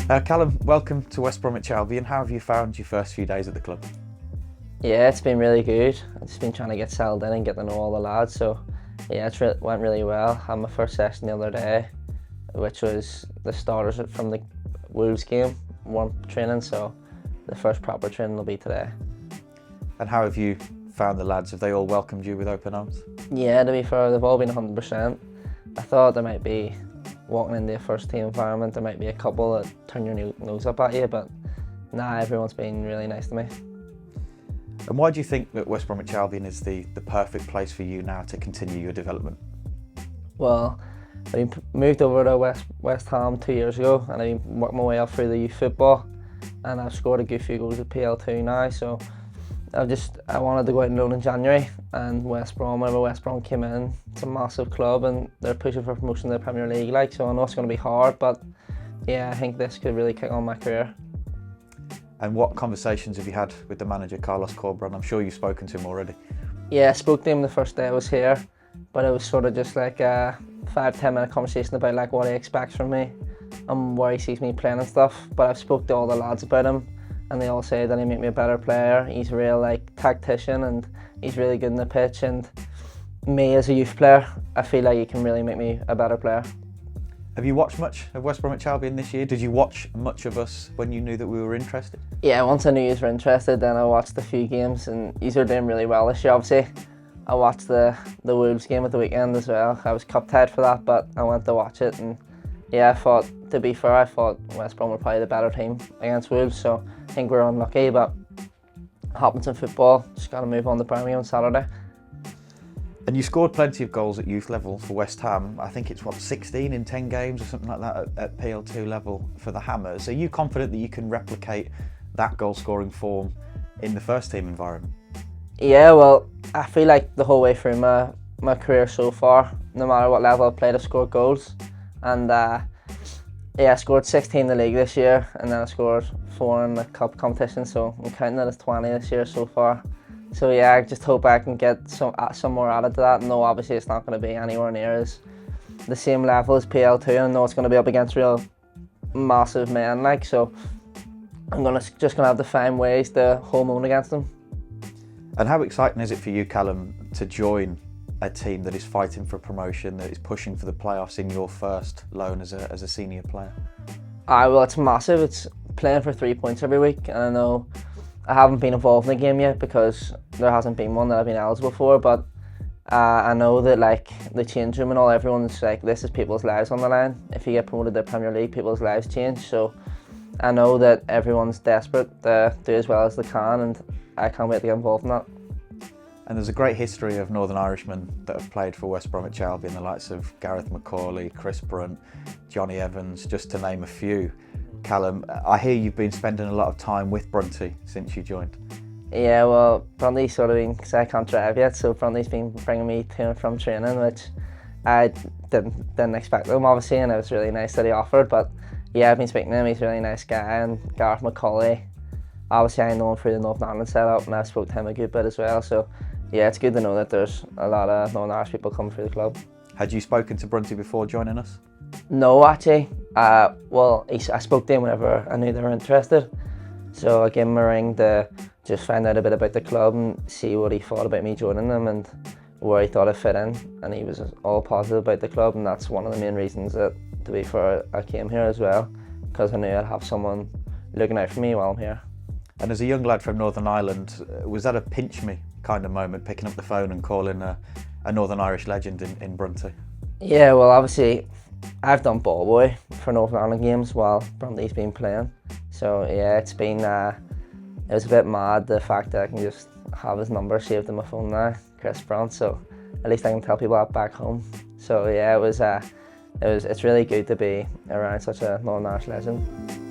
Callum, welcome to West Bromwich Albion. How have you found your first few days at the club? Yeah, it's been really good. I've just been trying to get settled in and get to know all the lads. So yeah, went really well. Had my first session the other day, which was the starters from the Wolves game, warm-up training. So the first proper training will be today. And how have you found the lads? Have they all welcomed you with open arms? Yeah, to be fair, they've all been 100%. I thought there might be, walking into a first team environment, there might be a couple that turn your nose up at you, but nah, everyone's been really nice to me. And why do you think that West Bromwich Albion is the perfect place for you now to continue your development? Well, I moved over to West Ham 2 years ago, and I've worked my way up through the youth football, and I've scored a good few goals at PL2 now. So I wanted to go out on loan in January, and whenever West Brom came in, it's a massive club and they're pushing for promotion to the Premier League. So I know it's going to be hard, but yeah, I think this could really kick on my career. And what conversations have you had with the manager, Carlos Corberán? I'm sure you've spoken to him already. Yeah, I spoke to him the first day I was here, but it was sort of just like a 5-10 minute conversation about like what he expects from me and where he sees me playing and stuff. But I've spoke to all the lads about him, and they all say that he make me a better player. He's a real like tactician and he's really good in the pitch, and me as a youth player, I feel like he can really make me a better player. Have you watched much of West Bromwich Albion this year? Did you watch much of us when you knew that we were interested? Yeah, once I knew you were interested, then I watched a few games, and you were doing really well this year, obviously. I watched the Wolves game at the weekend as well. I was cup tied for that, but I went to watch it, and yeah, to be fair, I thought West Brom were probably the better team against Wolves, so I think we're unlucky, but it happens in football. Just got to move on to Birmingham on Saturday. And you scored plenty of goals at youth level for West Ham. I think it's 16 in 10 games or something like that at PL2 level for the Hammers. Are you confident that you can replicate that goal scoring form in the first team environment? Yeah, well, I feel like the whole way through my career so far, no matter what level I've played, I've scored goals. And yeah, I scored 16 in the league this year, and then I scored 4 in the cup competition, so I'm counting it as 20 this year so far. So yeah, I just hope I can get some more added to that. No, obviously it's not going to be anywhere near as the same level as PL2, and I know it's going to be up against real massive men, like, so I'm just gonna have to find ways to hold my own against them. And how exciting is it for you, Callum, to join a team that is fighting for promotion, that is pushing for the playoffs in your first loan as a senior player? Well, it's massive. It's playing for 3 points every week, and I know I haven't been involved in the game yet because there hasn't been one that I've been eligible for, but I know that like the change room and all, everyone's like, this is people's lives on the line. If you get promoted to the Premier League, people's lives change. So I know that everyone's desperate to do as well as they can, and I can't wait to get involved in that. And there's a great history of Northern Irishmen that have played for West Bromwich Albion, the likes of Gareth McCauley, Chris Brunt, Johnny Evans, just to name a few. Callum, I hear you've been spending a lot of time with Brunty since you joined. Yeah, well, Brunty's sort of been, because I can't drive yet, so Brunty's been bringing me to and from training, which I didn't expect them, obviously, and it was really nice that he offered. But yeah, I've been speaking to him. He's a really nice guy. And Gareth McCauley, obviously I know him through the Northern Ireland setup, and I've spoke to him a good bit as well. So yeah, it's good to know that there's a lot of Northern Irish people coming through the club. Had you spoken to Brunty before joining us? No, actually. Well, I spoke to him whenever I knew they were interested. So I gave him a ring to just find out a bit about the club and see what he thought about me joining them and where he thought I fit in. And he was all positive about the club, and that's one of the main reasons that, to be fair, I came here as well, because I knew I'd have someone looking out for me while I'm here. And as a young lad from Northern Ireland, was that a pinch me kind of moment, picking up the phone and calling a Northern Irish legend in Brunty? Yeah, well, obviously I've done ball boy for Northern Ireland games while Brunty's been playing. So yeah, it's been it was a bit mad, the fact that I can just have his number saved in my phone now, Chris Brunt. So at least I can tell people that back home. So yeah, it's really good to be around such a Northern Irish legend.